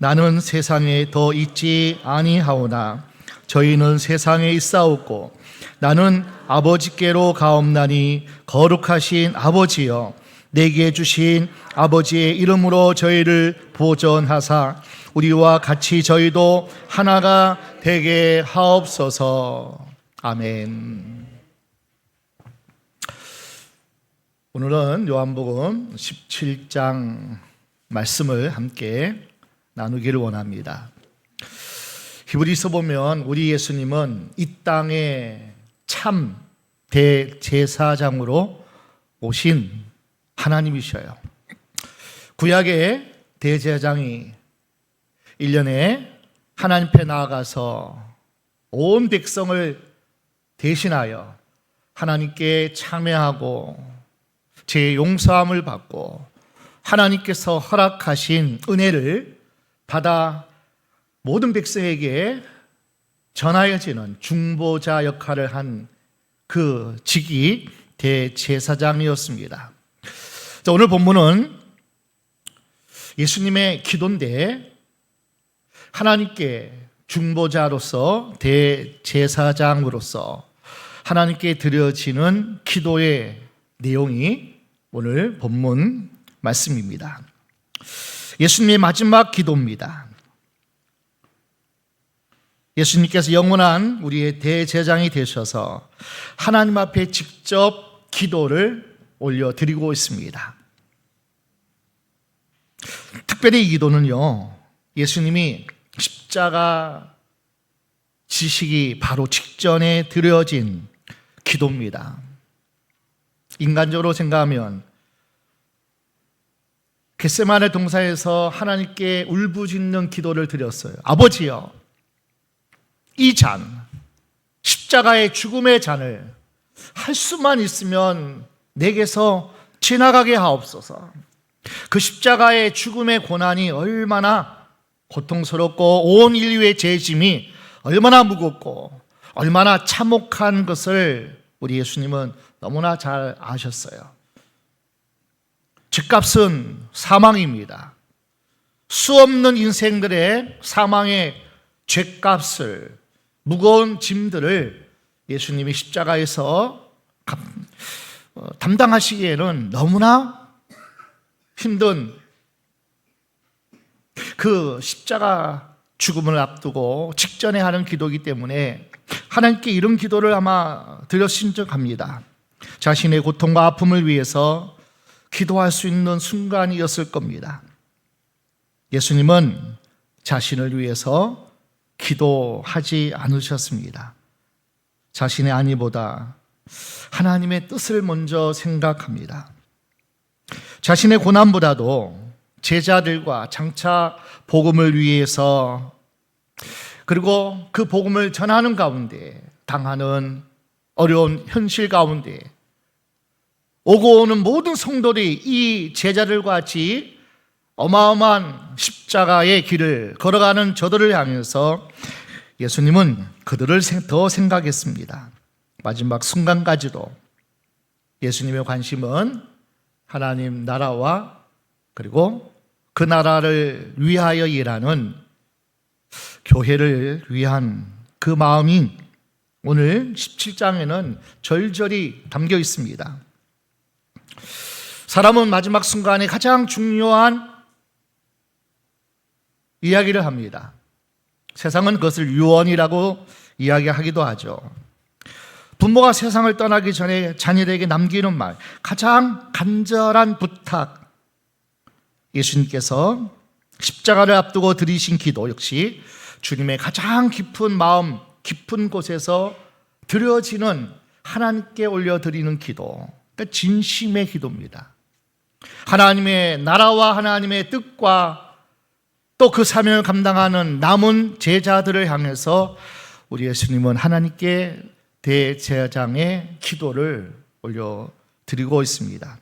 나는 세상에 더 있지 아니하오나 저희는 세상에 있사옵고 나는 아버지께로 가옵나니 거룩하신 아버지여 내게 주신 아버지의 이름으로 저희를 보존하사 우리와 같이 저희도 하나가 되게 하옵소서. 아멘. 오늘은 요한복음 17장 말씀을 함께 나누기를 원합니다. 히브리서 보면 우리 예수님은 이 땅에 참 대제사장으로 오신 하나님이셔요. 구약의 대제사장이 1년에 하나님 앞에 나아가서 온 백성을 대신하여 하나님께 참회하고 죄 용서함을 받고 하나님께서 허락하신 은혜를 받아 모든 백성에게 전하여지는 중보자 역할을 한 그 직이 대제사장이었습니다. 오늘 본문은 예수님의 기도인데 하나님께 중보자로서 대제사장으로서 하나님께 드려지는 기도의 내용이 오늘 본문 말씀입니다. 예수님의 마지막 기도입니다. 예수님께서 영원한 우리의 대제사장이 되셔서 하나님 앞에 직접 기도를 올려드리고 있습니다. 특별히 이 기도는요, 예수님이 십자가 지시기 바로 직전에 드려진 기도입니다. 인간적으로 생각하면 겟세마네 동산에서 하나님께 울부짖는 기도를 드렸어요. 아버지여, 이 잔, 십자가의 죽음의 잔을 할 수만 있으면 내게서 지나가게 하옵소서. 그 십자가의 죽음의 고난이 얼마나 고통스럽고 온 인류의 죄짐이 얼마나 무겁고 얼마나 참혹한 것을 우리 예수님은 너무나 잘 아셨어요. 죄값은 사망입니다. 수없는 인생들의 사망의 죄값을, 무거운 짐들을 예수님이 십자가에서 담당하시기에는 너무나 힘든 그 십자가 죽음을 앞두고 직전에 하는 기도이기 때문에 하나님께 이런 기도를 아마 드렸신 적 합니다. 자신의 고통과 아픔을 위해서 기도할 수 있는 순간이었을 겁니다. 예수님은 자신을 위해서 기도하지 않으셨습니다. 자신의 안위보다 하나님의 뜻을 먼저 생각합니다. 자신의 고난보다도 제자들과 장차 복음을 위해서, 그리고 그 복음을 전하는 가운데 당하는 어려운 현실 가운데 오고 오는 모든 성도들이 이 제자들과 같이 어마어마한 십자가의 길을 걸어가는 저들을 향해서 예수님은 그들을 더 생각했습니다. 마지막 순간까지도 예수님의 관심은 하나님 나라와 그리고 그 나라를 위하여 일하는 교회를 위한 그 마음이 오늘 17장에는 절절히 담겨 있습니다. 사람은 마지막 순간에 가장 중요한 이야기를 합니다. 세상은 그것을 유언이라고 이야기하기도 하죠. 부모가 세상을 떠나기 전에 자녀에게 남기는 말, 가장 간절한 부탁, 예수님께서 십자가를 앞두고 드리신 기도 역시 주님의 가장 깊은 마음, 깊은 곳에서 드려지는 하나님께 올려드리는 기도, 그러니까 진심의 기도입니다. 하나님의 나라와 하나님의 뜻과 또 그 사명을 감당하는 남은 제자들을 향해서 우리 예수님은 하나님께 대제사장의 기도를 올려드리고 있습니다.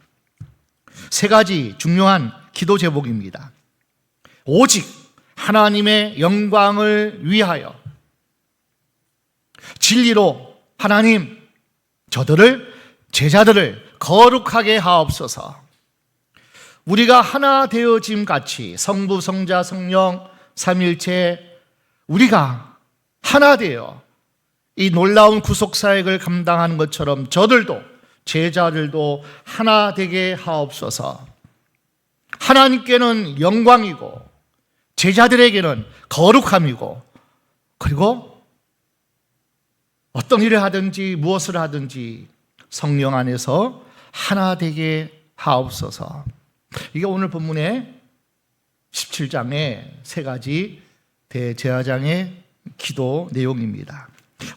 세 가지 중요한 기도 제목입니다. 오직 하나님의 영광을 위하여, 진리로 하나님, 저들을, 제자들을 거룩하게 하옵소서. 우리가 하나 되어짐 같이 성부, 성자, 성령 삼위일체 우리가 하나 되어 이 놀라운 구속사역을 감당하는 것처럼 저들도, 제자들도 하나 되게 하옵소서. 하나님께는 영광이고 제자들에게는 거룩함이고, 그리고 어떤 일을 하든지 무엇을 하든지 성령 안에서 하나 되게 하옵소서. 이게 오늘 본문의 17장의 세 가지 대제사장의 기도 내용입니다.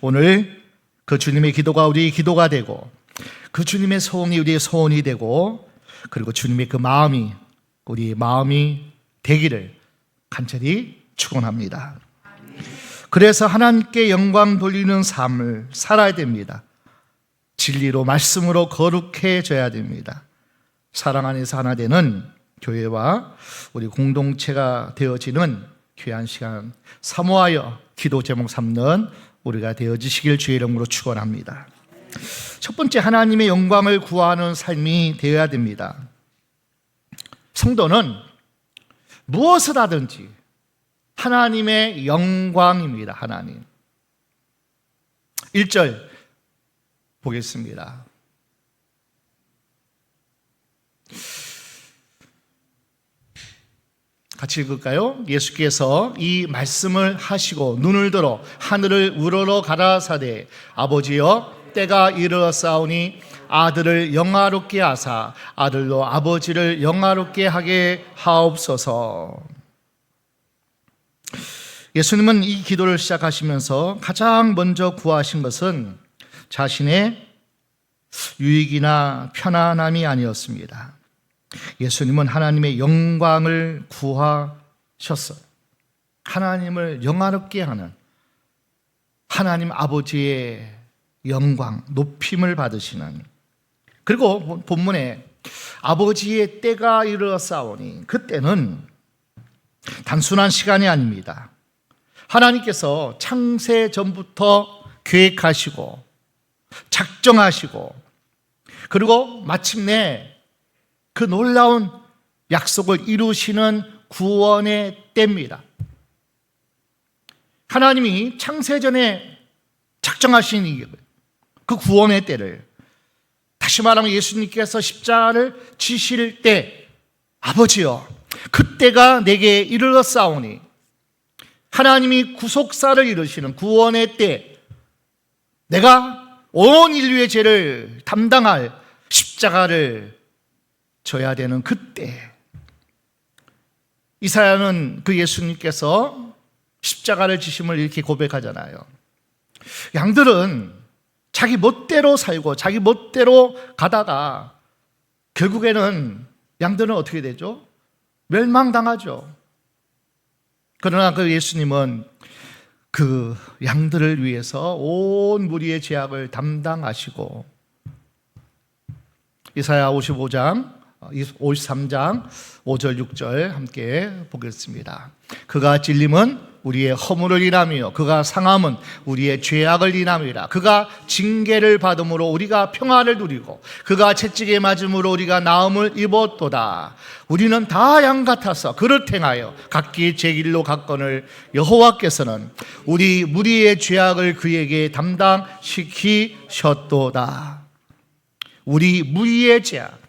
오늘 그 주님의 기도가 우리의 기도가 되고, 그 주님의 소원이 우리의 소원이 되고, 그리고 주님의 그 마음이 우리의 마음이 되기를 간절히 축원합니다. 그래서 하나님께 영광 돌리는 삶을 살아야 됩니다. 진리로 말씀으로 거룩해져야 됩니다. 사랑 안에서 하나 되는 교회와 우리 공동체가 되어지는 귀한 시간 사모하여 기도 제목 삼는 우리가 되어지시길 주의 이름으로 축원합니다. 첫 번째, 하나님의 영광을 구하는 삶이 되어야 됩니다. 성도는 무엇을 하든지 하나님의 영광입니다. 하나님. 1절 보겠습니다. 같이 읽을까요? 예수께서 이 말씀을 하시고 눈을 들어 하늘을 우러러 가라사대 아버지여 때가 이르렀사오니 아들을 영화롭게 하사 아들로 아버지를 영화롭게 하게 하옵소서. 예수님은 이 기도를 시작하시면서 가장 먼저 구하신 것은 자신의 유익이나 편안함이 아니었습니다. 예수님은 하나님의 영광을 구하셨어요. 하나님을 영화롭게 하는 하나님 아버지의 영광, 높임을 받으시는, 그리고 본문에 아버지의 때가 이르렀사오니, 그때는 단순한 시간이 아닙니다. 하나님께서 창세 전부터 계획하시고 작정하시고, 그리고 마침내 그 놀라운 약속을 이루시는 구원의 때입니다. 하나님이 창세전에 작정하신 그 구원의 때를, 다시 말하면 예수님께서 십자가를 지실 때, 아버지여 그때가 내게 이르렀사오니, 하나님이 구속사를 이루시는 구원의 때, 내가 온 인류의 죄를 담당할 십자가를 져야 되는 그때, 이사야는 그 예수님께서 십자가를 지심을 이렇게 고백하잖아요. 양들은 자기 멋대로 살고 자기 멋대로 가다가 결국에는 양들은 어떻게 되죠? 멸망당하죠. 그러나 그 예수님은 그 양들을 위해서 온 무리의 죄악을 담당하시고, 이사야 55장 53장 5절 6절 함께 보겠습니다. 그가 찔림은 우리의 허물을 인함이요 그가 상함은 우리의 죄악을 인함이라. 그가 징계를 받음으로 우리가 평화를 누리고 그가 채찍에 맞음으로 우리가 나음을 입었도다. 우리는 다 양 같아서 그릇 행하여 각기 제 길로 갔거늘 여호와께서는 우리 무리의 죄악을 그에게 담당시키셨도다. 우리 무리의 죄악,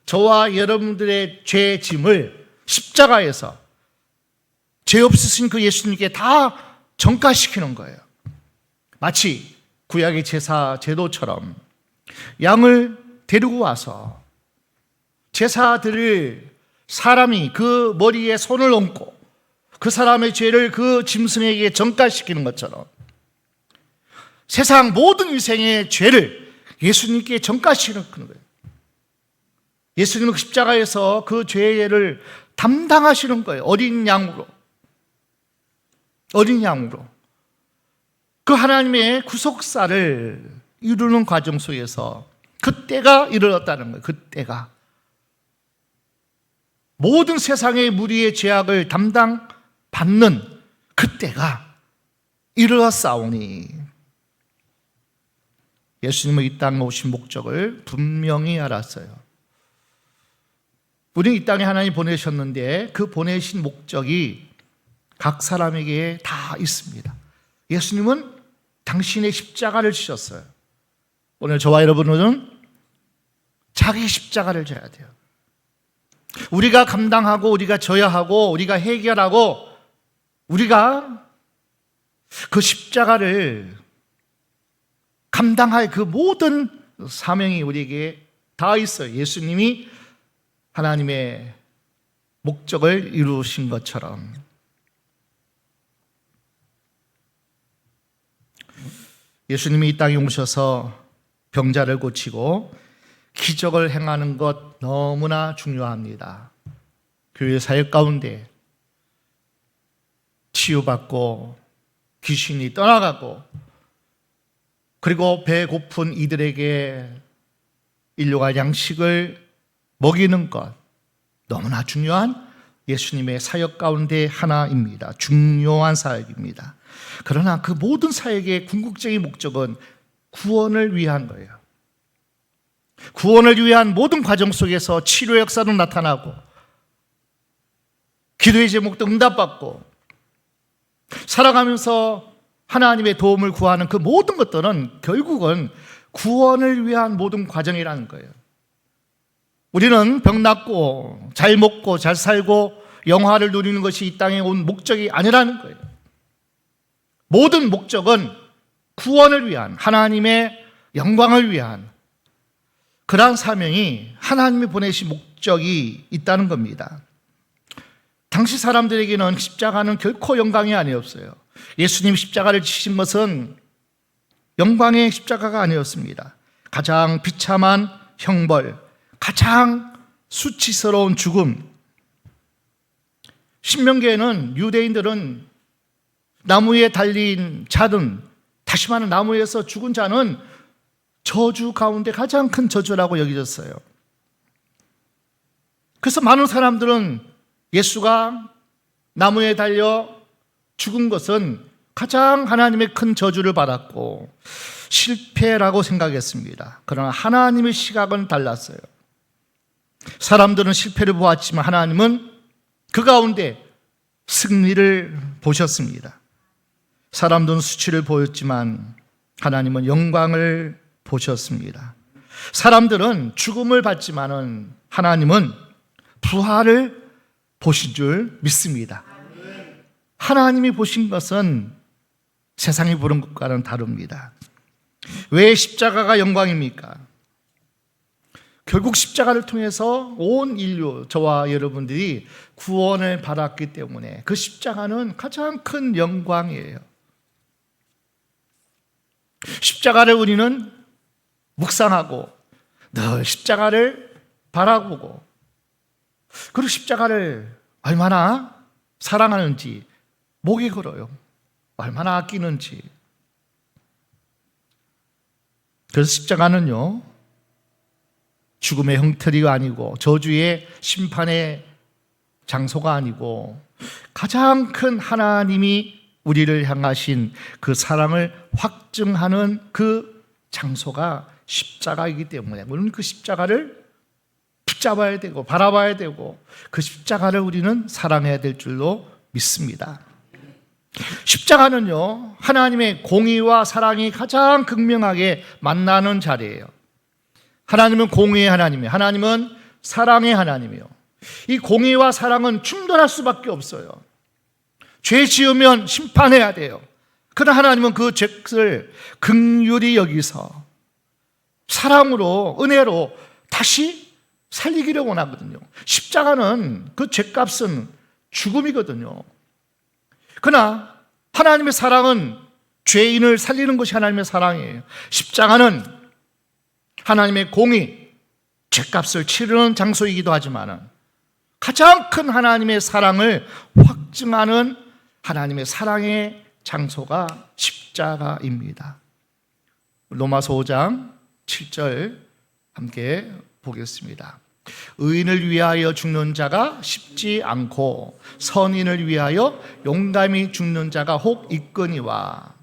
저와 여러분들의 죄 짐을 십자가에서 죄 없으신 그 예수님께 다 전가시키는 거예요. 마치 구약의 제사 제도처럼 양을 데리고 와서 제사 드릴 사람이 그 머리에 손을 얹고 그 사람의 죄를 그 짐승에게 전가시키는 것처럼 세상 모든 인생의 죄를 예수님께 전가시키는 거예요. 예수님은 그 십자가에서 그 죄를 담당하시는 거예요. 어린 양으로. 그 하나님의 구속사를 이루는 과정 속에서 그때가 이르렀다는 거예요. 그때가. 모든 세상의 무리의 죄악을 담당받는 그때가 이르렀사오니, 예수님은 이 땅에 오신 목적을 분명히 알았어요. 우리는 이 땅에 하나님 보내셨는데 그 보내신 목적이 각 사람에게 다 있습니다. 예수님은 당신의 십자가를 지셨어요. 오늘 저와 여러분은 자기 십자가를 져야 돼요. 우리가 감당하고 우리가 져야 하고 우리가 해결하고 우리가 그 십자가를 감당할 그 모든 사명이 우리에게 다 있어요. 예수님이 하나님의 목적을 이루신 것처럼. 예수님이 이 땅에 오셔서 병자를 고치고 기적을 행하는 것 너무나 중요합니다. 교회 사역 가운데 치유받고 귀신이 떠나가고 그리고 배고픈 이들에게 일용할 양식을 먹이는 것 너무나 중요한 예수님의 사역 가운데 하나입니다. 중요한 사역입니다. 그러나 그 모든 사역의 궁극적인 목적은 구원을 위한 거예요. 구원을 위한 모든 과정 속에서 치료 역사도 나타나고 기도의 제목도 응답받고 살아가면서 하나님의 도움을 구하는 그 모든 것들은 결국은 구원을 위한 모든 과정이라는 거예요. 우리는 병 낫고 잘 먹고 잘 살고 영화를 누리는 것이 이 땅에 온 목적이 아니라는 거예요. 모든 목적은 구원을 위한 하나님의 영광을 위한 그러한 사명이 하나님이 보내신 목적이 있다는 겁니다. 당시 사람들에게는 십자가는 결코 영광이 아니었어요. 예수님이 십자가를 지신 것은 영광의 십자가가 아니었습니다. 가장 비참한 형벌, 가장 수치스러운 죽음. 신명기에는 유대인들은 나무에 달린 자든, 다시 말하면 나무에서 죽은 자는 저주 가운데 가장 큰 저주라고 여겨졌어요. 그래서 많은 사람들은 예수가 나무에 달려 죽은 것은 가장 하나님의 큰 저주를 받았고 실패라고 생각했습니다. 그러나 하나님의 시각은 달랐어요. 사람들은 실패를 보았지만 하나님은 그 가운데 승리를 보셨습니다. 사람들은 수치를 보였지만 하나님은 영광을 보셨습니다. 사람들은 죽음을 봤지만은 하나님은 부활을 보신 줄 믿습니다. 하나님이 보신 것은 세상이 보는 것과는 다릅니다. 왜 십자가가 영광입니까? 결국 십자가를 통해서 온 인류, 저와 여러분들이 구원을 받았기 때문에 그 십자가는 가장 큰 영광이에요. 십자가를 우리는 묵상하고 늘 십자가를 바라보고 그리고 십자가를 얼마나 사랑하는지 목이 걸어요. 얼마나 아끼는지. 그래서 십자가는요 죽음의 형틀이 아니고 저주의 심판의 장소가 아니고 가장 큰 하나님이 우리를 향하신 그 사랑을 확증하는 그 장소가 십자가이기 때문에 우리는 그 십자가를 붙잡아야 되고 바라봐야 되고 그 십자가를 우리는 사랑해야 될 줄로 믿습니다. 십자가는요 하나님의 공의와 사랑이 가장 극명하게 만나는 자리예요. 하나님은 공의의 하나님이에요. 하나님은 사랑의 하나님이에요. 이 공의와 사랑은 충돌할 수밖에 없어요. 죄 지으면 심판해야 돼요. 그러나 하나님은 그 죄를 긍휼히 여기서 사랑으로 은혜로 다시 살리기를 원하거든요. 십자가는 그 죄값은 죽음이거든요. 그러나 하나님의 사랑은 죄인을 살리는 것이 하나님의 사랑이에요. 십자가는 하나님의 공의, 죄값을 치르는 장소이기도 하지만 가장 큰 하나님의 사랑을 확증하는 하나님의 사랑의 장소가 십자가입니다. 로마서 5장 7절 함께 보겠습니다. 의인을 위하여 죽는 자가 쉽지 않고 선인을 위하여 용감히 죽는 자가 혹 있거니와.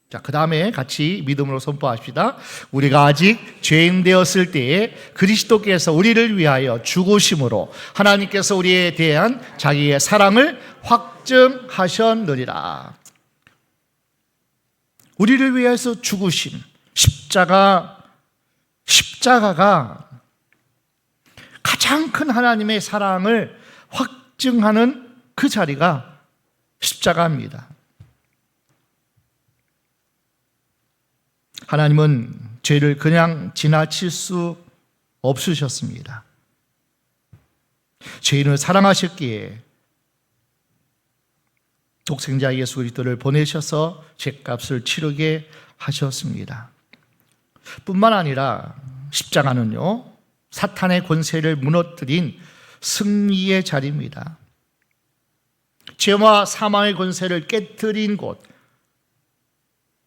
자, 그 다음에 같이 믿음으로 선포합시다. 우리가 아직 죄인 되었을 때에 그리스도께서 우리를 위하여 죽으심으로 하나님께서 우리에 대한 자기의 사랑을 확증하셨느니라. 우리를 위해서 죽으신 십자가가 가장 큰 하나님의 사랑을 확증하는 그 자리가 십자가입니다. 하나님은 죄를 그냥 지나칠 수 없으셨습니다. 죄인을 사랑하셨기에 독생자 예수 그리스도를 보내셔서 죄값을 치르게 하셨습니다. 뿐만 아니라 십자가는요, 사탄의 권세를 무너뜨린 승리의 자리입니다. 죄와 사망의 권세를 깨뜨린 곳,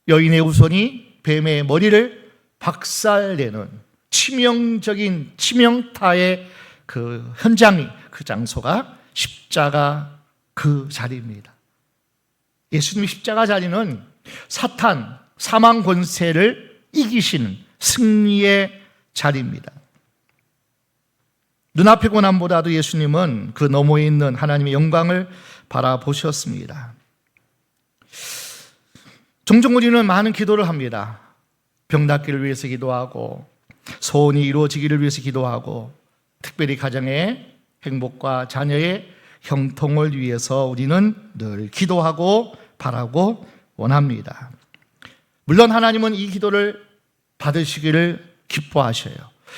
여인의 후손이 뱀의 머리를 박살내는 치명적인 치명타의 그 현장이, 그 장소가 십자가 그 자리입니다. 예수님의 십자가 자리는 사탄, 사망 권세를 이기시는 승리의 자리입니다. 눈앞의 고난보다도 예수님은 그 너머에 있는 하나님의 영광을 바라보셨습니다. 종종 우리는 많은 기도를 합니다. 병 낫기를 위해서 기도하고, 소원이 이루어지기를 위해서 기도하고, 특별히 가정의 행복과 자녀의 형통을 위해서 우리는 늘 기도하고 바라고 원합니다. 물론 하나님은 이 기도를 받으시기를 기뻐하셔요.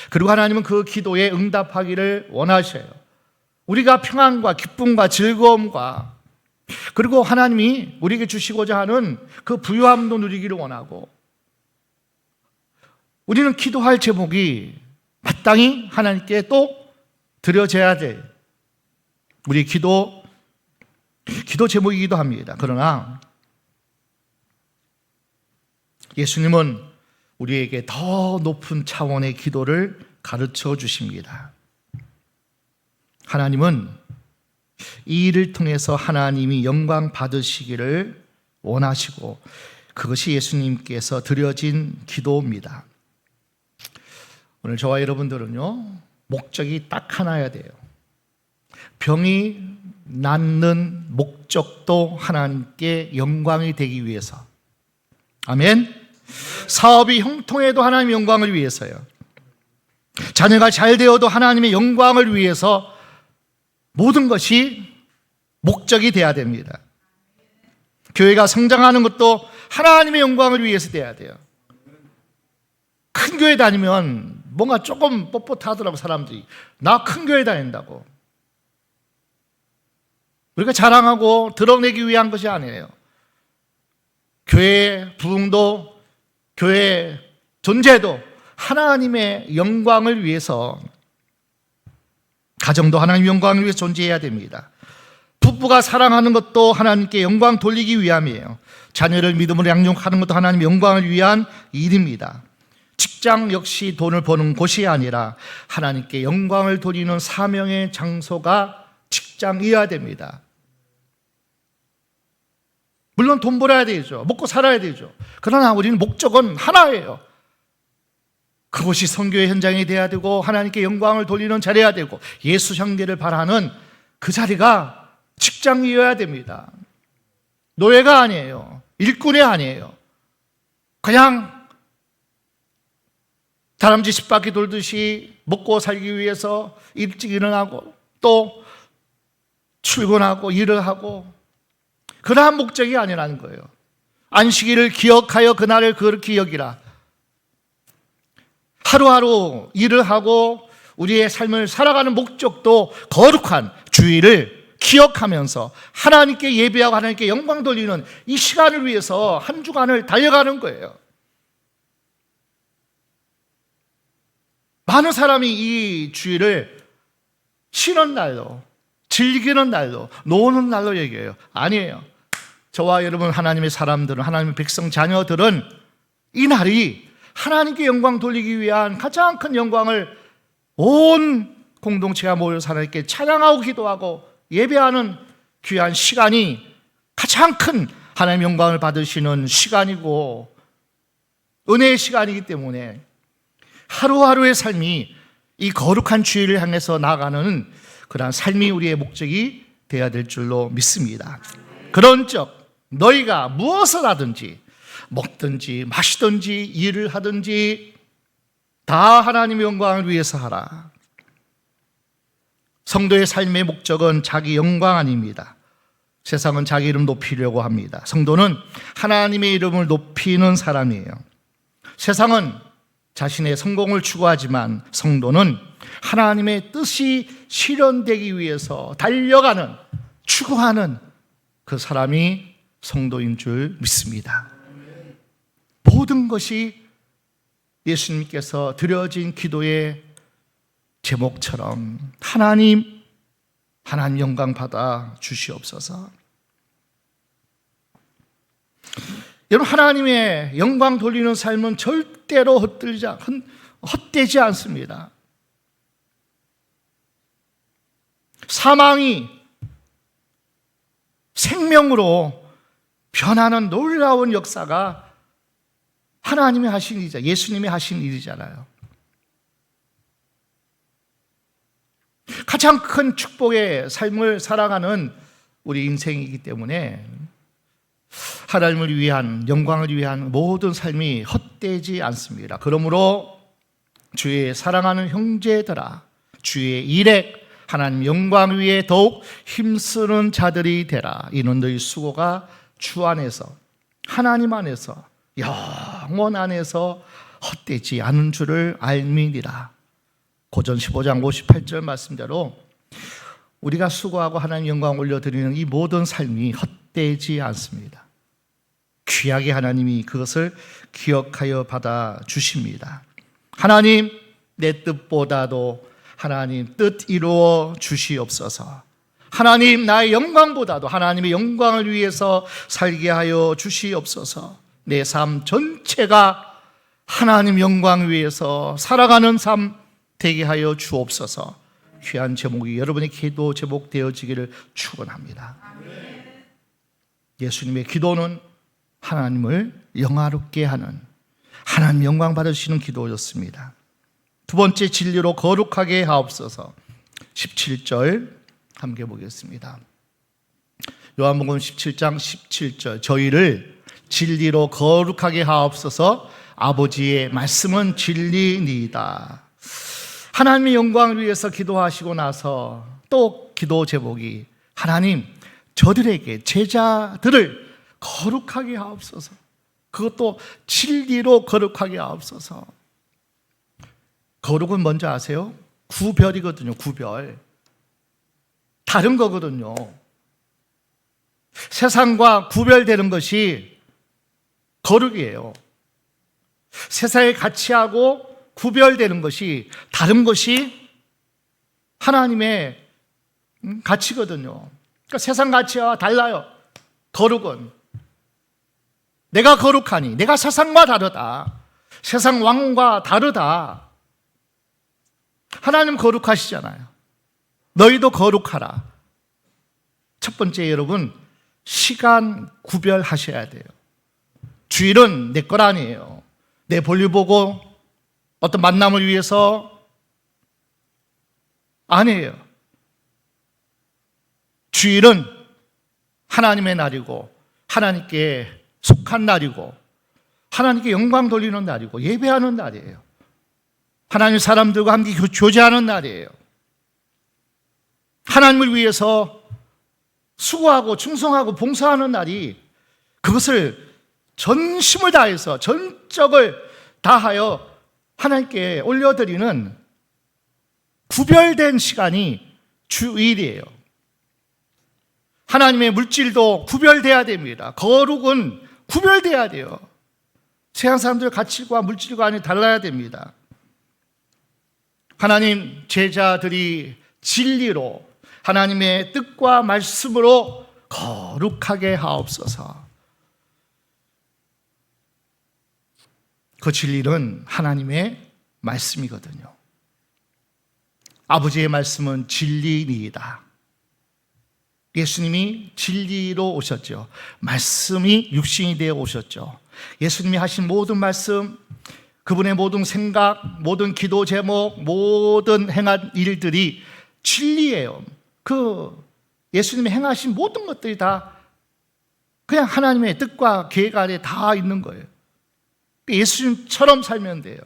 그리고 하나님은 그 기도에 응답하기를 원하셔요. 우리가 평안과 기쁨과 즐거움과, 그리고 하나님이 우리에게 주시고자 하는 그 부유함도 누리기를 원하고, 우리는 기도할 제목이 마땅히 하나님께 또 드려져야 돼. 우리 기도 제목이기도 합니다. 그러나 예수님은 우리에게 더 높은 차원의 기도를 가르쳐 주십니다. 하나님은 이 일을 통해서 하나님이 영광 받으시기를 원하시고, 그것이 예수님께서 드려진 기도입니다. 오늘 저와 여러분들은요, 목적이 딱 하나여야 돼요. 병이 낫는 목적도 하나님께 영광이 되기 위해서. 아멘. 사업이 형통해도 하나님의 영광을 위해서요. 자녀가 잘 되어도 하나님의 영광을 위해서 모든 것이 목적이 돼야 됩니다. 교회가 성장하는 것도 하나님의 영광을 위해서 돼야 돼요. 큰 교회 다니면 뭔가 조금 뻣뻣하더라고, 사람들이. 나 큰 교회 다닌다고. 우리가 자랑하고 드러내기 위한 것이 아니에요. 교회의 부흥도, 교회의 존재도 하나님의 영광을 위해서, 가정도 하나님의 영광을 위해서 존재해야 됩니다. 부부가 사랑하는 것도 하나님께 영광 돌리기 위함이에요. 자녀를 믿음으로 양육하는 것도 하나님의 영광을 위한 일입니다. 직장 역시 돈을 버는 곳이 아니라 하나님께 영광을 돌리는 사명의 장소가 직장이어야 됩니다. 물론 돈 벌어야 되죠. 먹고 살아야 되죠. 그러나 우리는 목적은 하나예요. 그것이 선교의 현장이 돼야 되고, 하나님께 영광을 돌리는 자리여야 되고, 예수 형제를 바라는 그 자리가 직장이어야 됩니다. 노예가 아니에요. 일꾼이 아니에요. 그냥 다람쥐 쳇바퀴 돌듯이 먹고 살기 위해서 일찍 일어나고 또 출근하고 일을 하고, 그러한 목적이 아니라는 거예요. 안식일을 기억하여 그날을 그렇게 여기라. 하루하루 일을 하고 우리의 삶을 살아가는 목적도 거룩한 주일을 기억하면서 하나님께 예배하고 하나님께 영광 돌리는 이 시간을 위해서 한 주간을 달려가는 거예요. 많은 사람이 이 주일을 쉬는 날로, 즐기는 날로, 노는 날로 얘기해요. 아니에요. 저와 여러분 하나님의 사람들은, 하나님의 백성 자녀들은 이 날이 하나님께 영광 돌리기 위한 가장 큰 영광을 온 공동체가 모여서 하나님께 찬양하고 기도하고 예배하는 귀한 시간이 가장 큰 하나님의 영광을 받으시는 시간이고 은혜의 시간이기 때문에 하루하루의 삶이 이 거룩한 주일을 향해서 나아가는 그러한 삶이 우리의 목적이 되어야 될 줄로 믿습니다. 그런즉 너희가 무엇을 하든지 먹든지 마시든지 일을 하든지 다 하나님의 영광을 위해서 하라. 성도의 삶의 목적은 자기 영광 아닙니다. 세상은 자기 이름 높이려고 합니다. 성도는 하나님의 이름을 높이는 사람이에요. 세상은 자신의 성공을 추구하지만 성도는 하나님의 뜻이 실현되기 위해서 달려가는, 추구하는 그 사람이 성도인 줄 믿습니다. 모든 것이 예수님께서 드려진 기도의 제목처럼 하나님 영광 받아 주시옵소서. 여러분, 하나님의 영광 돌리는 삶은 절대로 헛되지 않습니다. 사망이 생명으로 변하는 놀라운 역사가 하나님이 하신 일이잖아요. 예수님이 하신 일이잖아요. 가장 큰 축복의 삶을 살아가는 우리 인생이기 때문에 하나님을 위한, 영광을 위한 모든 삶이 헛되지 않습니다. 그러므로 주의 사랑하는 형제들아, 주의 일에 하나님 영광 위에 더욱 힘쓰는 자들이 되라. 이는 너희 수고가 주 안에서, 하나님 안에서, 영원 안에서 헛되지 않은 줄을 알미니라. 고전 15장 58절 말씀대로 우리가 수고하고 하나님 영광 올려드리는 이 모든 삶이 헛되지 않습니다. 귀하게 하나님이 그것을 기억하여 받아 주십니다. 하나님, 내 뜻보다도 하나님 뜻 이루어 주시옵소서. 하나님, 나의 영광보다도 하나님의 영광을 위해서 살게 하여 주시옵소서. 내 삶 전체가 하나님 영광 위해서 살아가는 삶 되게 하여 주옵소서. 귀한 제목이 여러분의 기도 제목 되어지기를 축원합니다. 예수님의 기도는 하나님을 영화롭게 하는, 하나님 영광 받으시는 기도였습니다. 두 번째, 진리로 거룩하게 하옵소서. 17절 함께 보겠습니다. 요한복음 17장 17절, 저희를 진리로 거룩하게 하옵소서. 아버지의 말씀은 진리니이다. 하나님의 영광을 위해서 기도하시고 나서 또 기도 제목이 하나님, 저들에게, 제자들을 거룩하게 하옵소서. 그것도 진리로 거룩하게 하옵소서. 거룩은 뭔지 아세요? 구별이거든요. 구별. 다른 거거든요. 세상과 구별되는 것이 거룩이에요. 세상에 같이하고 구별되는 것이, 다른 것이 하나님의 가치거든요. 그러니까 세상 가치와 달라요. 거룩은 내가 거룩하니, 내가 세상과 다르다, 세상 왕과 다르다. 하나님 거룩하시잖아요. 너희도 거룩하라. 첫 번째, 여러분, 시간 구별하셔야 돼요. 주일은 내 것 아니에요. 내 볼일 보고 어떤 만남을 위해서 아니에요. 주일은 하나님의 날이고, 하나님께 속한 날이고, 하나님께 영광 돌리는 날이고, 예배하는 날이에요. 하나님 사람들과 함께 교제하는 날이에요. 하나님을 위해서 수고하고 충성하고 봉사하는 날이, 그것을 전심을 다해서, 전적을 다하여 하나님께 올려드리는 구별된 시간이 주일이에요. 하나님의 물질도 구별돼야 됩니다. 거룩은 구별돼야 돼요. 세상 사람들의 가치과 물질과 달라야 됩니다. 하나님, 제자들이 진리로, 하나님의 뜻과 말씀으로 거룩하게 하옵소서. 그 진리는 하나님의 말씀이거든요. 아버지의 말씀은 진리니이다. 예수님이 진리로 오셨죠. 말씀이 육신이 되어 오셨죠. 예수님이 하신 모든 말씀, 그분의 모든 생각, 모든 기도 제목, 모든 행한 일들이 진리예요. 그 예수님이 행하신 모든 것들이 다 그냥 하나님의 뜻과 계획 아래 다 있는 거예요. 예수님처럼 살면 돼요.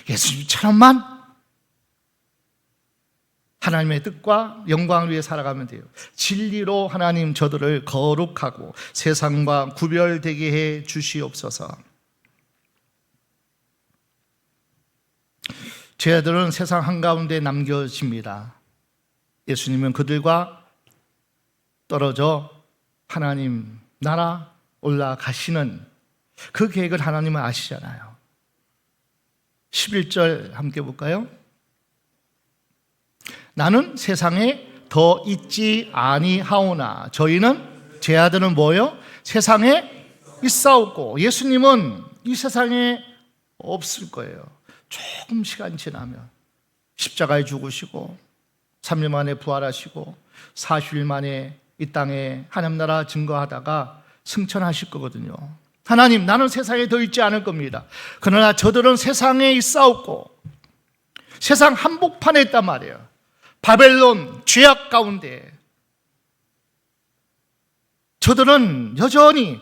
예수님처럼만 하나님의 뜻과 영광을 위해 살아가면 돼요. 진리로 하나님 저들을 거룩하고 세상과 구별되게 해 주시옵소서. 제 아들은 세상 한가운데 남겨집니다. 예수님은 그들과 떨어져 하나님 나라 올라가시는 그 계획을 하나님은 아시잖아요. 11절 함께 볼까요? 나는 세상에 더 있지 아니하오나 저희는 제 아들은 뭐요? 세상에 있사옵고 예수님은 이 세상에 없을 거예요. 조금 시간 지나면 십자가에 죽으시고 3년 만에 부활하시고 40일 만에 이 땅에 하나님 나라 증거하다가 승천하실 거거든요. 하나님 나는 세상에 더 있지 않을 겁니다. 그러나 저들은 세상에 있사옵고 세상 한복판에 있단 말이에요. 바벨론 죄악 가운데 저들은 여전히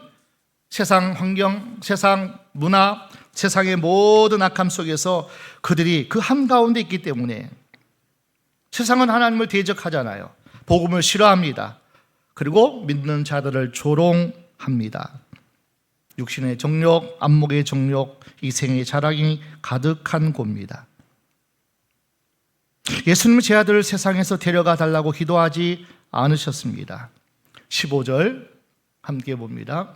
세상 환경, 세상 문화, 세상의 모든 악함 속에서 그들이 그 한가운데 있기 때문에 세상은 하나님을 대적하잖아요. 복음을 싫어합니다. 그리고 믿는 자들을 조롱합니다. 육신의 정욕, 안목의 정욕, 이생의 자랑이 가득한 곳입니다. 예수님은 제 아들을 세상에서 데려가 달라고 기도하지 않으셨습니다. 15절 함께 봅니다.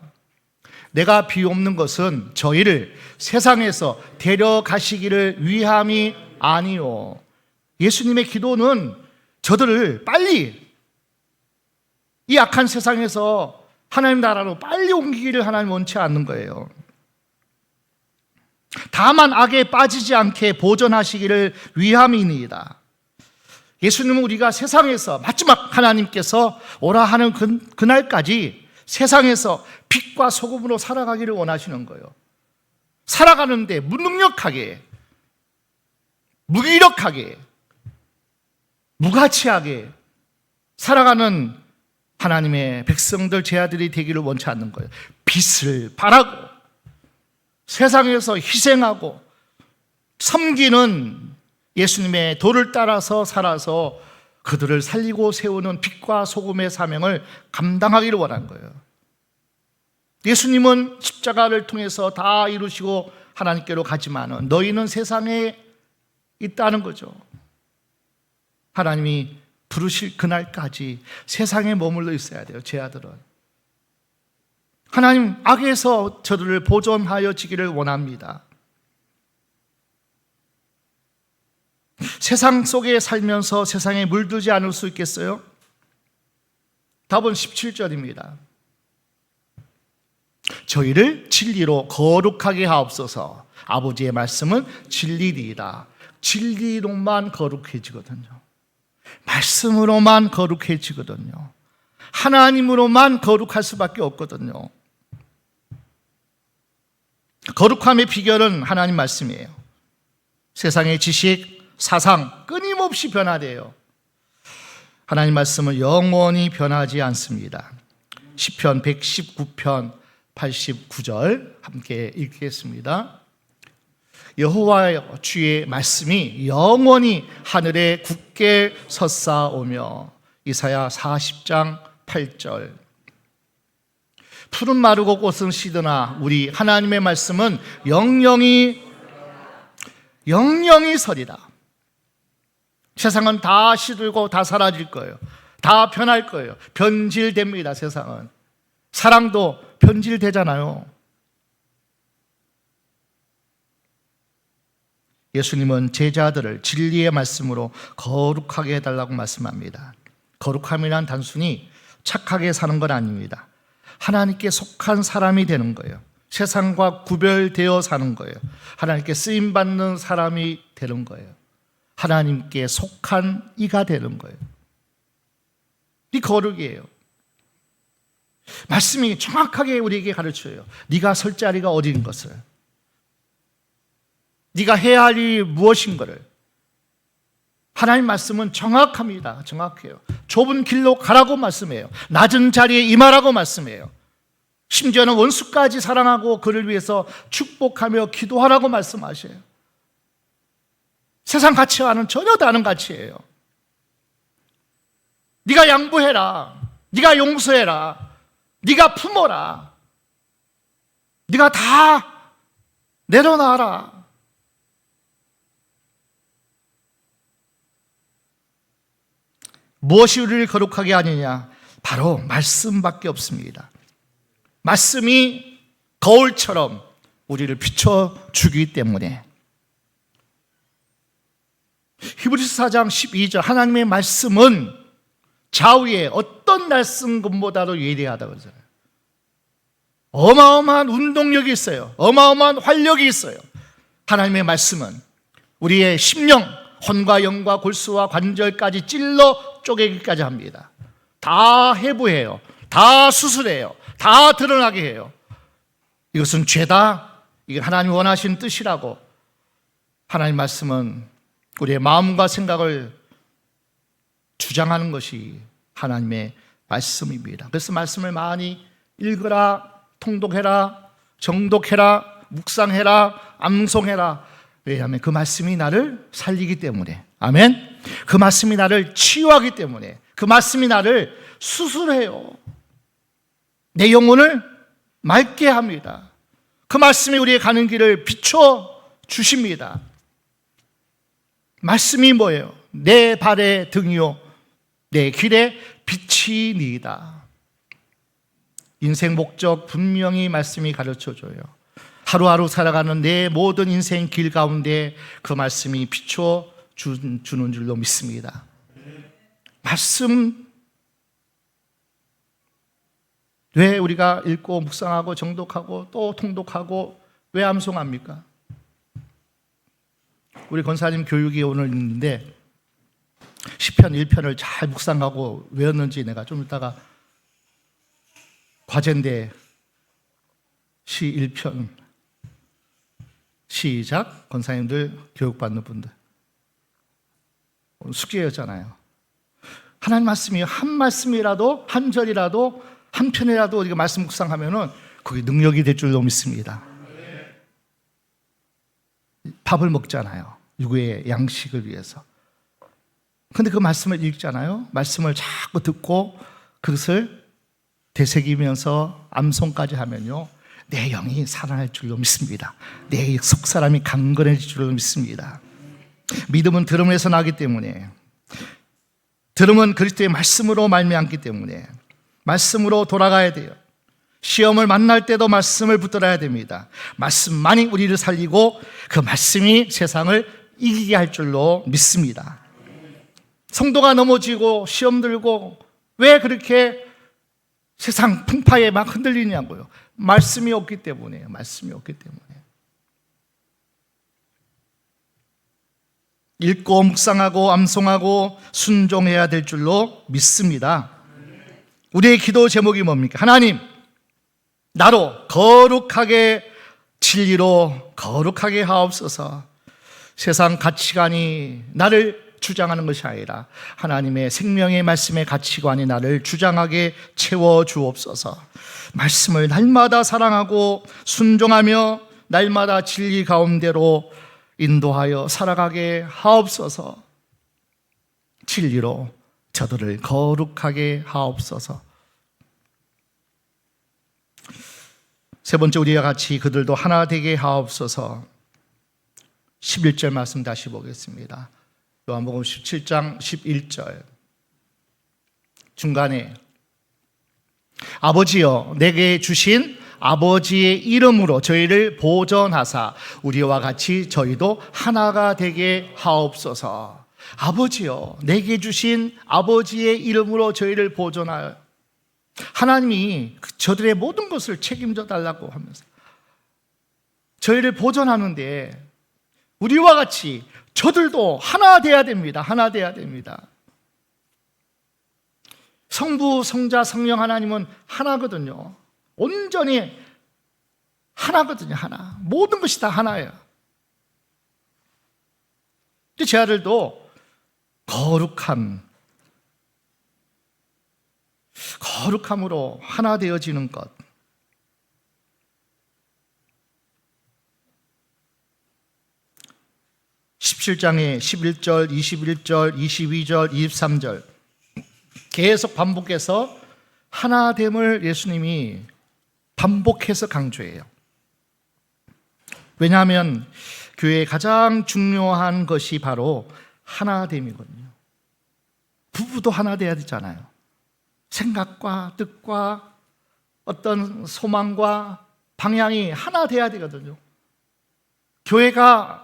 내가 비옵는 것은 저희를 세상에서 데려가시기를 위함이 아니요. 예수님의 기도는 저들을 빨리 이 악한 세상에서 하나님 나라로 빨리 옮기기를 하나님 원치 않는 거예요. 다만 악에 빠지지 않게 보존하시기를 위함이니이다. 예수님은 우리가 세상에서 마지막 하나님께서 오라 하는 그날까지 세상에서 빛과 소금으로 살아가기를 원하시는 거예요. 살아가는데 무능력하게, 무기력하게, 무가치하게 살아가는 하나님의 백성들, 제 아들이 되기를 원치 않는 거예요. 빛을 발하고 세상에서 희생하고 섬기는 예수님의 도를 따라서 살아서 그들을 살리고 세우는 빛과 소금의 사명을 감당하기를 원한 거예요. 예수님은 십자가를 통해서 다 이루시고 하나님께로 가지만 너희는 세상에 있다는 거죠. 하나님이 부르실 그날까지 세상에 머물러 있어야 돼요. 제 아들은 하나님 악에서 저들을 보존하여 지기를 원합니다. 세상 속에 살면서 세상에 물들지 않을 수 있겠어요? 답은 17절입니다. 저희를 진리로 거룩하게 하옵소서. 아버지의 말씀은 진리이다. 진리로만 거룩해지거든요. 말씀으로만 거룩해지거든요. 하나님으로만 거룩할 수밖에 없거든요. 거룩함의 비결은 하나님 말씀이에요. 세상의 지식, 사상 끊임없이 변화돼요. 하나님 말씀은 영원히 변하지 않습니다. 시편 119편 89절 함께 읽겠습니다. 여호와의 주의 말씀이 영원히 하늘에 굳게 섰사오며. 이사야 40장 8절. 푸른 마르고 꽃은 시드나 우리 하나님의 말씀은 영영이 서리라. 세상은 다 시들고 다 사라질 거예요. 다 변할 거예요. 변질됩니다. 세상은. 사랑도 변질되잖아요. 예수님은 제자들을 진리의 말씀으로 거룩하게 해달라고 말씀합니다. 거룩함이란 단순히 착하게 사는 건 아닙니다. 하나님께 속한 사람이 되는 거예요. 세상과 구별되어 사는 거예요. 하나님께 쓰임받는 사람이 되는 거예요. 하나님께 속한 이가 되는 거예요. 이 거룩이에요. 말씀이 정확하게 우리에게 가르쳐요. 네가 설 자리가 어디인 것을, 네가 해야 할 일이 무엇인 것을, 하나님 말씀은 정확합니다. 정확해요. 좁은 길로 가라고 말씀해요. 낮은 자리에 임하라고 말씀해요. 심지어는 원수까지 사랑하고 그를 위해서 축복하며 기도하라고 말씀하셔요. 세상 가치와는 전혀 다른 가치예요. 네가 양보해라. 네가 용서해라. 네가 품어라. 네가 다 내려놔라. 무엇이 우리를 거룩하게 하느냐? 바로 말씀밖에 없습니다. 말씀이 거울처럼 우리를 비춰주기 때문에. 히브리서 4장 12절 하나님의 말씀은 좌우에 어떤 말씀보다도 예리하다고 그러잖아요. 어마어마한 운동력이 있어요. 어마어마한 활력이 있어요. 하나님의 말씀은 우리의 심령, 혼과 영과 골수와 관절까지 찔러 쪼개기까지 합니다. 다 해부해요. 다 수술해요. 다 드러나게 해요. 이것은 죄다. 이게 하나님이 원하시는 뜻이라고. 하나님 말씀은 우리의 마음과 생각을 주장하는 것이 하나님의 말씀입니다. 그래서 말씀을 많이 읽으라, 통독해라, 정독해라, 묵상해라, 암송해라. 왜냐하면 그 말씀이 나를 살리기 때문에. 아멘. 그 말씀이 나를 치유하기 때문에. 그 말씀이 나를 수술해요. 내 영혼을 맑게 합니다. 그 말씀이 우리의 가는 길을 비춰 주십니다. 말씀이 뭐예요? 내 발의 등이요 내 길의 빛이니이다. 인생 목적 분명히 말씀이 가르쳐줘요. 하루하루 살아가는 내 모든 인생 길 가운데 그 말씀이 비춰주는 줄로 믿습니다. 말씀, 왜 우리가 읽고 묵상하고 정독하고 또 통독하고 왜 암송합니까? 우리 권사님 교육이 오늘 있는데 시편 1편을 잘 묵상하고 외웠는지 내가 좀 이따가 과제인데 시 1편 시작. 권사님들 교육받는 분들 오늘 숙제였잖아요. 하나님 말씀이 한 말씀이라도 한 절이라도 한 편이라도 우리가 말씀 묵상하면은 그게 능력이 될 줄로 믿습니다. 밥을 먹잖아요. 누구의 양식을 위해서. 근데 그 말씀을 읽잖아요. 말씀을 자꾸 듣고 그것을 되새기면서 암송까지 하면요, 내 영이 살아날 줄로 믿습니다. 내 속사람이 강건해질 줄로 믿습니다. 믿음은 들음에서 나기 때문에, 들음은 그리스도의 말씀으로 말미암기 때문에 말씀으로 돌아가야 돼요. 시험을 만날 때도 말씀을 붙들어야 됩니다. 말씀만이 우리를 살리고 그 말씀이 세상을 이기게 할 줄로 믿습니다. 성도가 넘어지고 시험 들고 왜 그렇게 세상 풍파에 막 흔들리냐고요. 말씀이 없기 때문에. 말씀이 없기 때문에. 읽고 묵상하고 암송하고 순종해야 될 줄로 믿습니다. 우리의 기도 제목이 뭡니까? 하나님, 나로 거룩하게 진리로 거룩하게 하옵소서. 세상 가치관이 나를 주장하는 것이 아니라 하나님의 생명의 말씀의 가치관이 나를 주장하게 채워주옵소서. 말씀을 날마다 사랑하고 순종하며 날마다 진리 가운데로 인도하여 살아가게 하옵소서. 진리로 저들을 거룩하게 하옵소서. 세 번째, 우리와 같이 그들도 하나 되게 하옵소서. 11절 말씀 다시 보겠습니다. 요한복음 17장 11절 중간에 아버지여 내게 주신 아버지의 이름으로 저희를 보존하사 우리와 같이 저희도 하나가 되게 하옵소서. 아버지여 내게 주신 아버지의 이름으로 저희를 보존하여, 하나님이 저들의 모든 것을 책임져 달라고 하면서 저희를 보존하는데 우리와 같이 저들도 하나 돼야 됩니다. 하나 돼야 됩니다. 성부, 성자, 성령 하나님은 하나거든요. 온전히 하나거든요. 하나. 모든 것이 다 하나예요. 근데 제 아들도 거룩함으로 하나 되어지는 것. 17장에 11절, 21절, 22절, 23절 계속 반복해서 하나됨을 예수님이 반복해서 강조해요. 왜냐하면 교회의 가장 중요한 것이 바로 하나됨이거든요. 부부도 하나 돼야 되잖아요. 생각과 뜻과 어떤 소망과 방향이 하나 돼야 되거든요. 교회가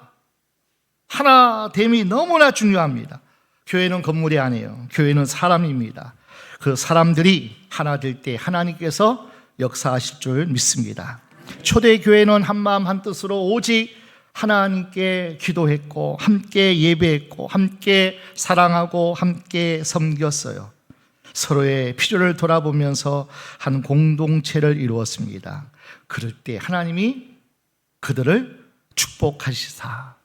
하나됨이 너무나 중요합니다. 교회는 건물이 아니에요. 교회는 사람입니다. 그 사람들이 하나 될 때 하나님께서 역사하실 줄 믿습니다. 초대교회는 한마음 한뜻으로 오직 하나님께 기도했고 함께 예배했고 함께 사랑하고 함께 섬겼어요. 서로의 필요를 돌아보면서 한 공동체를 이루었습니다. 그럴 때 하나님이 그들을 축복하시사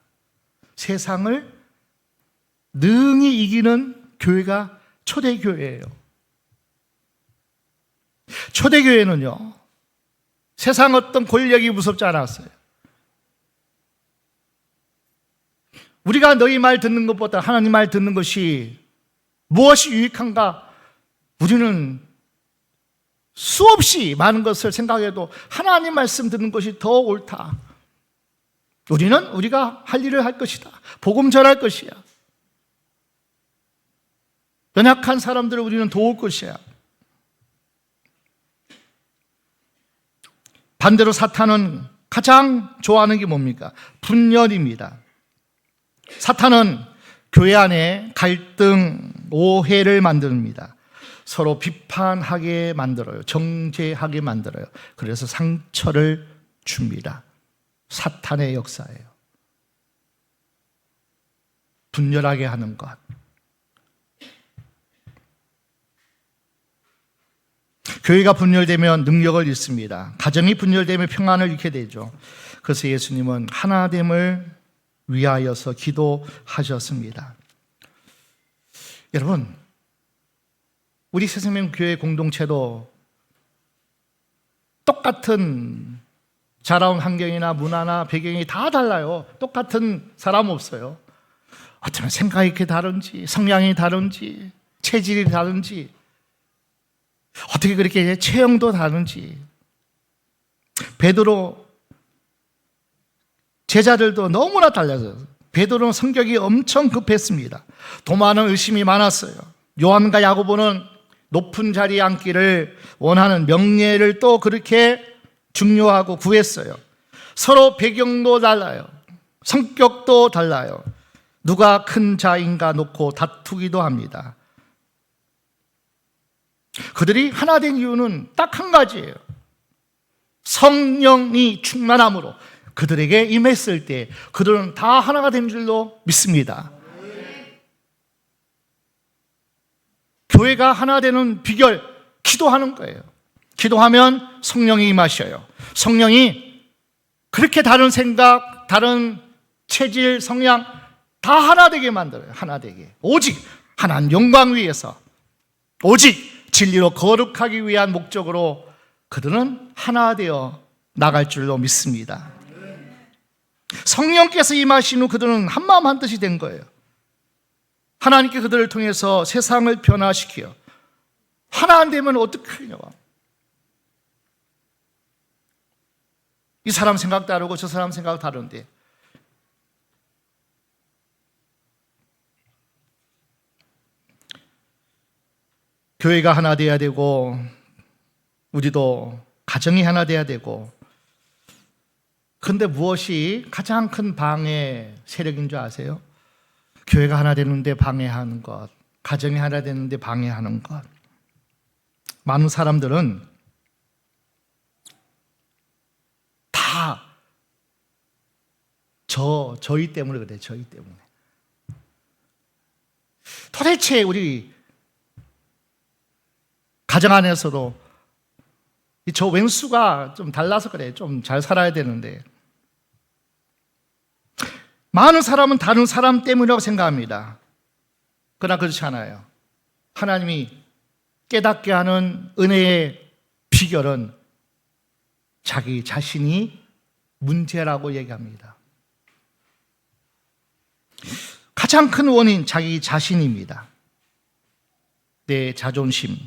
세상을 능히 이기는 교회가 초대교회예요. 초대교회는요, 세상 어떤 권력이 무섭지 않았어요. 우리가 너희 말 듣는 것보다 하나님 말 듣는 것이 무엇이 유익한가? 우리는 수없이 많은 것을 생각해도 하나님 말씀 듣는 것이 더 옳다. 우리는 우리가 할 일을 할 것이다. 복음 전할 것이야. 연약한 사람들을 우리는 도울 것이야. 반대로 사탄은 가장 좋아하는 게 뭡니까? 분열입니다. 사탄은 교회 안에 갈등, 오해를 만듭니다. 서로 비판하게 만들어요. 정죄하게 만들어요. 그래서 상처를 줍니다. 사탄의 역사예요. 분열하게 하는 것. 교회가 분열되면 능력을 잃습니다. 가정이 분열되면 평안을 잃게 되죠. 그래서 예수님은 하나됨을 위하여서 기도하셨습니다. 여러분, 우리 새생명교회 공동체도 똑같은 자라온 환경이나 문화나 배경이 다 달라요. 똑같은 사람 없어요. 어쩌면 생각이 이렇게 다른지, 성향이 다른지, 체질이 다른지, 어떻게 그렇게 체형도 다른지. 베드로 제자들도 너무나 달라져요. 베드로는 성격이 엄청 급했습니다. 도마는 의심이 많았어요. 요한과 야고보는 높은 자리에 앉기를 원하는 명예를 또 그렇게 중요하고 구했어요. 서로 배경도 달라요. 성격도 달라요. 누가 큰 자인가 놓고 다투기도 합니다. 그들이 하나 된 이유는 딱 한 가지예요. 성령이 충만함으로 그들에게 임했을 때 그들은 다 하나가 된 줄로 믿습니다. 교회가 하나 되는 비결, 기도하는 거예요. 기도하면 성령이 임하셔요. 성령이 그렇게 다른 생각, 다른 체질, 성향 다 하나 되게 만들어요. 하나 되게. 오직 하나님 영광 위해서, 오직 진리로 거룩하기 위한 목적으로 그들은 하나 되어 나갈 줄로 믿습니다. 성령께서 임하신 후 그들은 한마음 한뜻이 된 거예요. 하나님께 그들을 통해서 세상을 변화시키어 하나 안 되면 어떻게 하냐. 이 사람 생각 다르고 저 사람 생각 다른데 교회가 하나 돼야 되고 우리도 가정이 하나 돼야 되고, 그런데 무엇이 가장 큰 방해 세력인 줄 아세요? 교회가 하나 되는데 방해하는 것, 가정이 하나 되는데 방해하는 것. 많은 사람들은 다 저희 때문에 그래. 저희 때문에. 도대체 우리 가정 안에서도 저 왼수가 좀 달라서 그래. 좀 잘 살아야 되는데 많은 사람은 다른 사람 때문이라고 생각합니다. 그러나 그렇지 않아요. 하나님이 깨닫게 하는 은혜의 비결은 자기 자신이 문제라고 얘기합니다. 가장 큰 원인 자기 자신입니다. 내 자존심,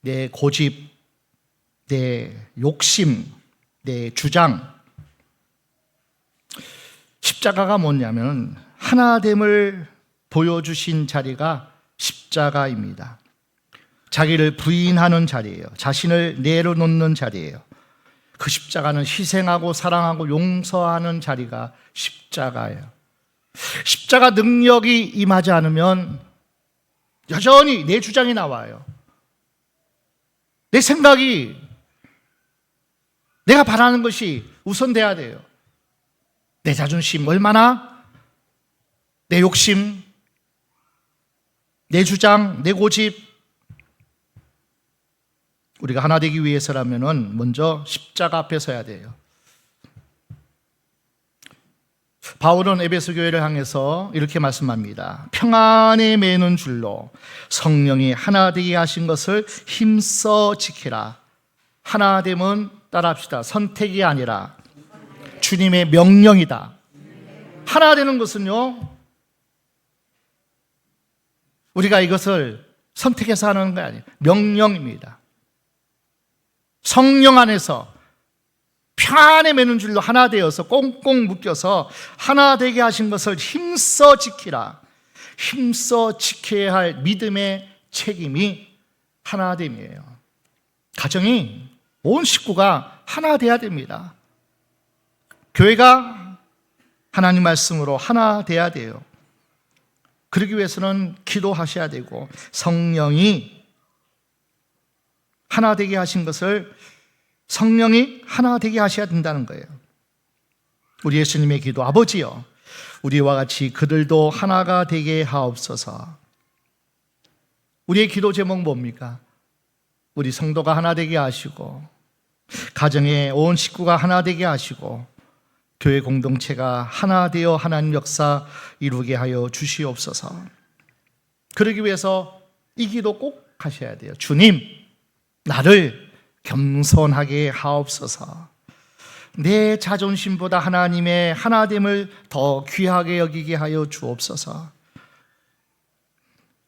내 고집, 내 욕심, 내 주장. 십자가가 뭐냐면 하나됨을 보여주신 자리가 십자가입니다. 자기를 부인하는 자리예요. 자신을 내려놓는 자리예요. 그 십자가는 희생하고 사랑하고 용서하는 자리가 십자가예요. 십자가 능력이 임하지 않으면 여전히 내 주장이 나와요. 내 생각이, 내가 바라는 것이 우선돼야 돼요. 내 자존심 얼마나, 내 욕심, 내 주장, 내 고집. 우리가 하나 되기 위해서라면 먼저 십자가 앞에 서야 돼요. 바울은 에베소 교회를 향해서 이렇게 말씀합니다. 평안에 매는 줄로 성령이 하나 되게 하신 것을 힘써 지키라. 하나됨은 따라합시다. 선택이 아니라 주님의 명령이다. 하나 되는 것은요, 우리가 이것을 선택해서 하는 거 아니에요. 명령입니다. 성령 안에서 평안에 매는 줄로 하나 되어서 꽁꽁 묶여서 하나 되게 하신 것을 힘써 지키라. 힘써 지켜야 할 믿음의 책임이 하나됨이에요. 가정이, 온 식구가 하나 돼야 됩니다. 교회가 하나님 말씀으로 하나 돼야 돼요. 그러기 위해서는 기도하셔야 되고 성령이 하나 되게 하신 것을 성령이 하나 되게 하셔야 된다는 거예요. 우리 예수님의 기도, 아버지여 우리와 같이 그들도 하나가 되게 하옵소서. 우리의 기도 제목 뭡니까? 우리 성도가 하나 되게 하시고 가정의 온 식구가 하나 되게 하시고 교회 공동체가 하나 되어 하나님 역사 이루게 하여 주시옵소서. 그러기 위해서 이 기도 꼭 하셔야 돼요. 주님, 나를 겸손하게 하옵소서. 내 자존심보다 하나님의 하나됨을 더 귀하게 여기게 하여 주옵소서.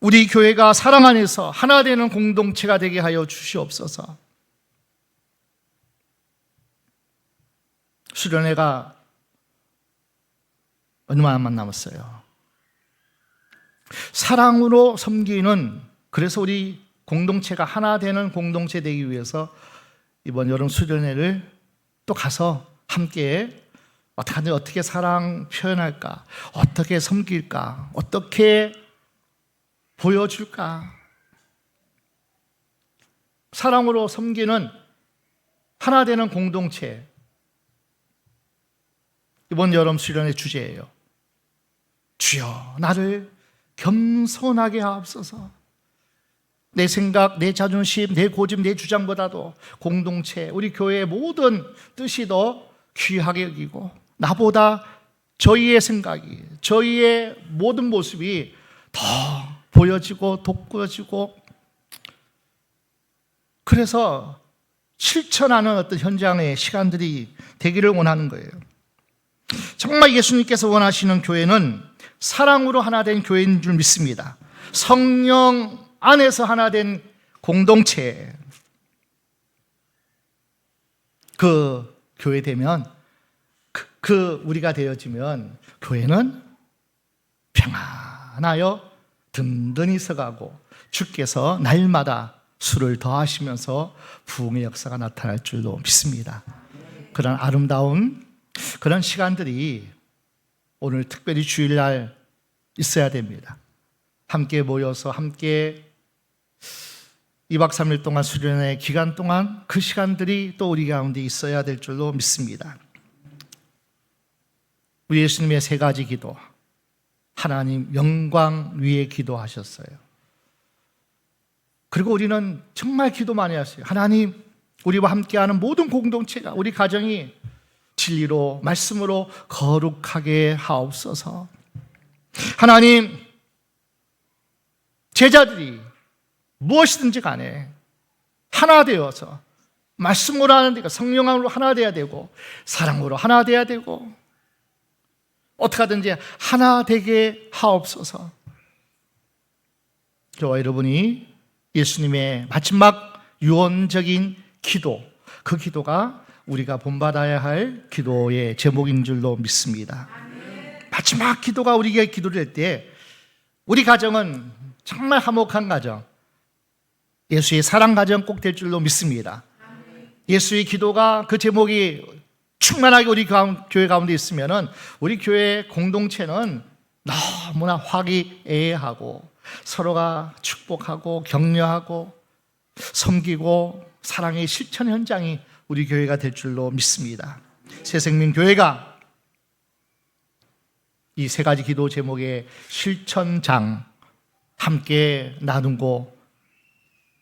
우리 교회가 사랑 안에서 하나 되는 공동체가 되게 하여 주시옵소서. 수련회가 얼마만 남았어요. 사랑으로 섬기는, 그래서 우리 공동체가 하나 되는 공동체 되기 위해서 이번 여름 수련회를 또 가서 함께 어떻게 사랑 표현할까, 어떻게 섬길까, 어떻게 보여줄까. 사랑으로 섬기는 하나 되는 공동체, 이번 여름 수련의 주제예요. 주여 나를 겸손하게 하옵소서. 내 생각, 내 자존심, 내 고집, 내 주장보다도 공동체, 우리 교회의 모든 뜻이 더 귀하게 여기고 나보다 저희의 생각이, 저희의 모든 모습이 더 보여지고 돋구어지고, 그래서 실천하는 어떤 현장의 시간들이 되기를 원하는 거예요. 정말 예수님께서 원하시는 교회는 사랑으로 하나 된 교회인 줄 믿습니다. 성령 안에서 하나 된 공동체, 그 교회 되면, 우리가 되어지면 교회는 평안하여 든든히 서가고 주께서 날마다 수를 더하시면서 부흥의 역사가 나타날 줄로 믿습니다. 그런 아름다운 그런 시간들이 오늘 특별히 주일날 있어야 됩니다. 함께 모여서 함께 2박 3일 동안 수련회 기간 동안 그 시간들이 또 우리 가운데 있어야 될 줄로 믿습니다. 우리 예수님의 세 가지 기도, 하나님 영광 위에 기도하셨어요. 그리고 우리는 정말 기도 많이 했어요. 하나님, 우리와 함께하는 모든 공동체가, 우리 가정이 진리로 말씀으로 거룩하게 하옵소서. 하나님, 제자들이 무엇이든지 간에 하나 되어서 말씀으로 하는 데가 성령으로 하나 되어야 되고 사랑으로 하나 되어야 되고 어떻게 하든지 하나 되게 하옵소서. 저와 여러분이 예수님의 마지막 유언적인 기도, 그 기도가 우리가 본받아야 할 기도의 제목인 줄로 믿습니다. 마지막 기도가 우리가 기도를 할 때 우리 가정은 정말 화목한 가정, 예수의 사랑 가정 꼭 될 줄로 믿습니다. 예수의 기도가 그 제목이 충만하게 우리 교회 가운데 있으면은 우리 교회 공동체는 너무나 화기애애하고 서로가 축복하고 격려하고 섬기고 사랑의 실천 현장이 우리 교회가 될 줄로 믿습니다. 새생명교회가 이 세 가지 기도 제목의 실천장 함께 나누고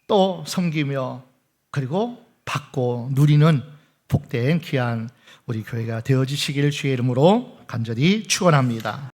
또 섬기며 그리고 받고 누리는 복된 귀한 우리 교회가 되어지시기를 주의 이름으로 간절히 축원합니다.